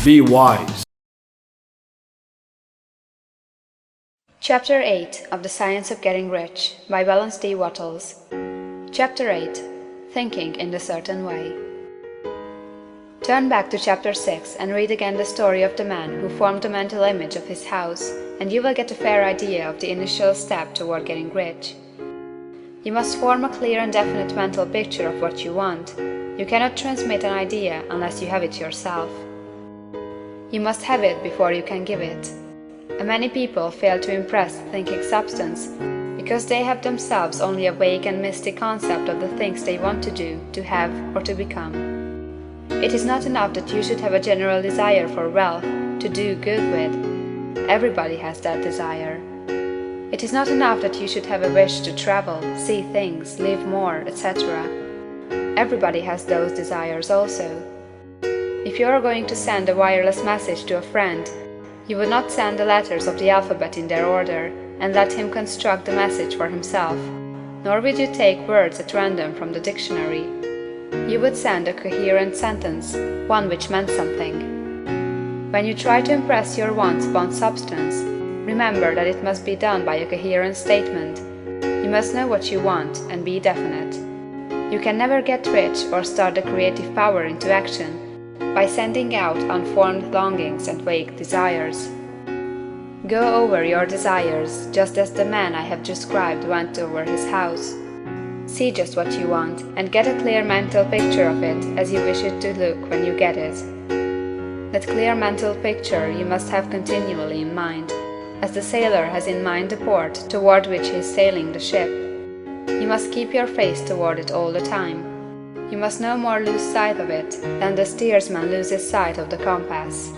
Be wise. Chapter 8 of The Science of Getting Rich by Wallace D. Wattles. Chapter 8 Thinking in the Certain Way. Turn back to Chapter 6 and read again the story of the man who formed the mental image of his house, and you will get a fair idea of the initial step toward getting rich. You must form a clear and definite mental picture of what you want. You cannot transmit an idea unless you have it yourself. You must have it before you can give it. And many people fail to impress thinking substance because they have themselves only a vague and mystic concept of the things they want to do, to have, or to become. It is not enough that you should have a general desire for wealth, to do good with. Everybody has that desire. It is not enough that you should have a wish to travel, see things, live more, etc. Everybody has those desires also. If you are going to send a wireless message to a friend, you would not send the letters of the alphabet in their order and let him construct the message for himself, nor would you take words at random from the dictionary. You would send a coherent sentence, one which meant something. When you try to impress your wants upon substance, remember that it must be done by a coherent statement. You must know what you want and be definite. You can never get rich or start the creative power into action by sending out unformed longings and vague desires. Go over your desires just as the man I have described went over his house. See just what you want and get a clear mental picture of it as you wish it to look when you get it. That clear mental picture you must have continually in mind, as the sailor has in mind the port toward which he is sailing the ship. You must keep your face toward it all the time. You must no more lose sight of it than the steersman loses sight of the compass.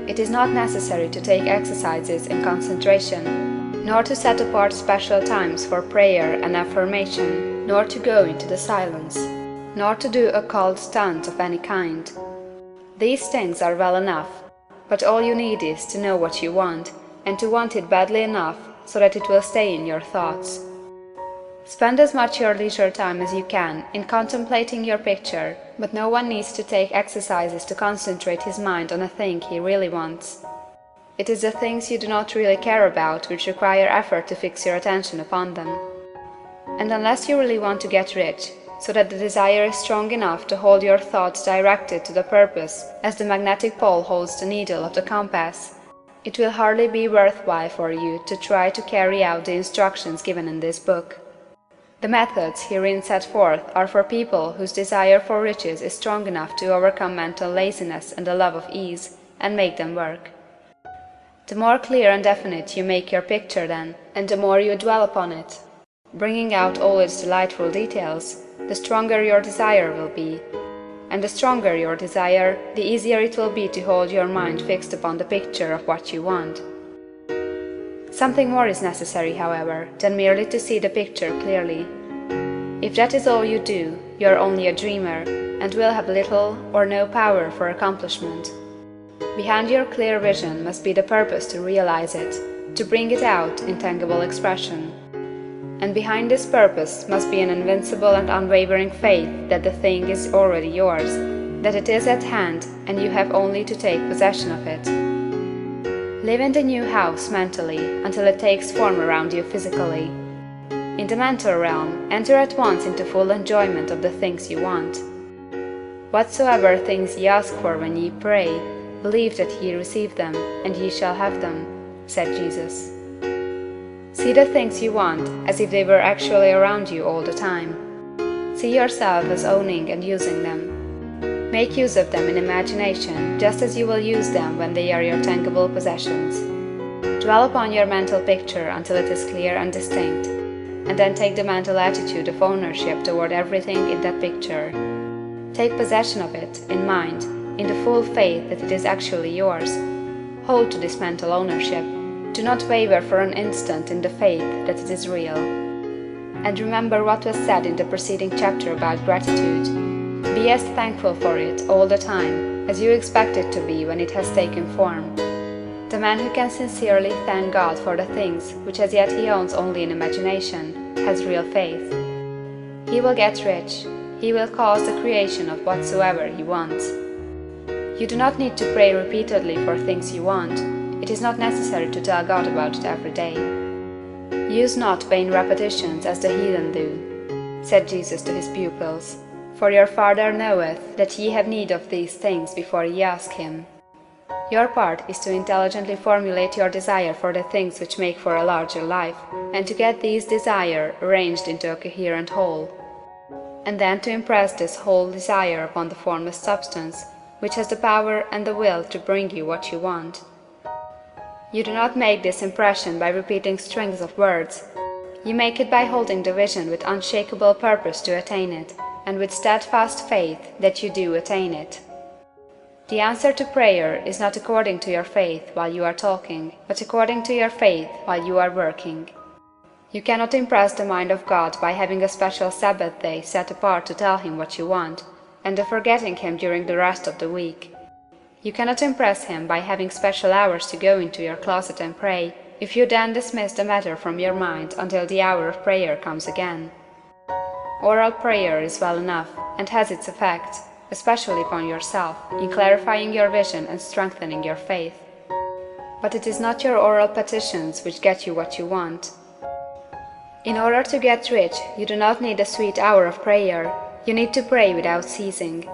It is not necessary to take exercises in concentration, nor to set apart special times for prayer and affirmation, nor to go into the silence, nor to do occult stunts of any kind. These things are well enough, but all you need is to know what you want, and to want it badly enough so that it will stay in your thoughts. Spend as much your leisure time as you can in contemplating your picture, but no one needs to take exercises to concentrate his mind on a thing he really wants. It is the things you do not really care about which require effort to fix your attention upon them. And unless you really want to get rich, so that the desire is strong enough to hold your thoughts directed to the purpose as the magnetic pole holds the needle of the compass, it will hardly be worthwhile for you to try to carry out the instructions given in this book. The methods herein set forth are for people whose desire for riches is strong enough to overcome mental laziness and the love of ease, and make them work. The more clear and definite you make your picture then, and the more you dwell upon it, bringing out all its delightful details, the stronger your desire will be. And the stronger your desire, the easier it will be to hold your mind fixed upon the picture of what you want. Something more is necessary, however, than merely to see the picture clearly. If that is all you do, you are only a dreamer, and will have little or no power for accomplishment. Behind your clear vision must be the purpose to realize it, to bring it out in tangible expression. And behind this purpose must be an invincible and unwavering faith that the thing is already yours, that it is at hand, and you have only to take possession of it. Live in the new house mentally until it takes form around you physically. In the mental realm, enter at once into full enjoyment of the things you want. Whatsoever things ye ask for when ye pray, believe that ye receive them, and ye shall have them, said Jesus. See the things you want as if they were actually around you all the time. See yourself as owning and using them. Make use of them in imagination just as you will use them when they are your tangible possessions. Dwell upon your mental picture until it is clear and distinct, and then take the mental attitude of ownership toward everything in that picture. Take possession of it, in mind, in the full faith that it is actually yours. Hold to this mental ownership. Do not waver for an instant in the faith that it is real. And remember what was said in the preceding chapter about gratitude. Be as thankful for it all the time as you expect it to be when it has taken form. The man who can sincerely thank God for the things which as yet he owns only in imagination has real faith. He will get rich. He will cause the creation of whatsoever he wants. You do not need to pray repeatedly for things you want. It is not necessary to tell God about it every day. Use not vain repetitions as the heathen do, said Jesus to his pupils, for your Father knoweth that ye have need of these things before ye ask him. Your part is to intelligently formulate your desire for the things which make for a larger life, and to get these desires arranged into a coherent whole. And then to impress this whole desire upon the formless substance, which has the power and the will to bring you what you want. You do not make this impression by repeating strings of words. You make it by holding the vision with unshakable purpose to attain it, and with steadfast faith that you do attain it. The answer to prayer is not according to your faith while you are talking, but according to your faith while you are working. You cannot impress the mind of God by having a special Sabbath day set apart to tell him what you want, and of forgetting him during the rest of the week. You cannot impress him by having special hours to go into your closet and pray, if you then dismiss the matter from your mind until the hour of prayer comes again. Oral prayer is well enough, and has its effect, especially upon yourself, in clarifying your vision and strengthening your faith. But it is not your oral petitions which get you what you want. In order to get rich, you do not need a sweet hour of prayer, you need to pray without ceasing.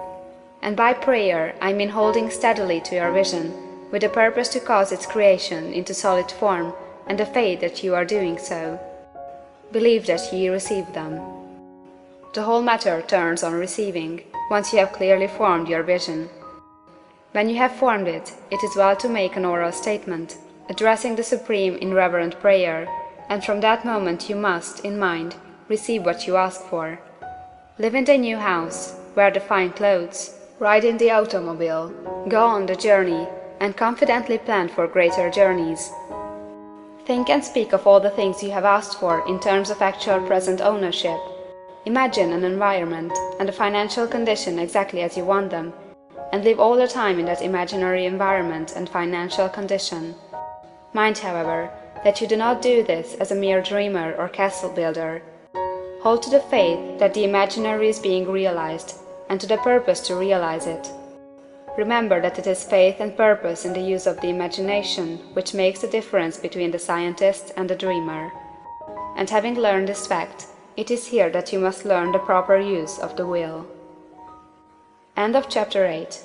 And by prayer, I mean holding steadily to your vision, with the purpose to cause its creation into solid form, and the faith that you are doing so. Believe that ye receive them. The whole matter turns on receiving, once you have clearly formed your vision. When you have formed it, it is well to make an oral statement, addressing the Supreme in reverent prayer, and from that moment you must, in mind, receive what you ask for. Live in the new house, wear the fine clothes, ride in the automobile, go on the journey, and confidently plan for greater journeys. Think and speak of all the things you have asked for in terms of actual present ownership. Imagine an environment and a financial condition exactly as you want them, and live all the time in that imaginary environment and financial condition. Mind, however, that you do not do this as a mere dreamer or castle builder. Hold to the faith that the imaginary is being realized, and to the purpose to realize it. Remember that it is faith and purpose in the use of the imagination which makes the difference between the scientist and the dreamer. And having learned this fact, it is here that you must learn the proper use of the will. End of chapter 8.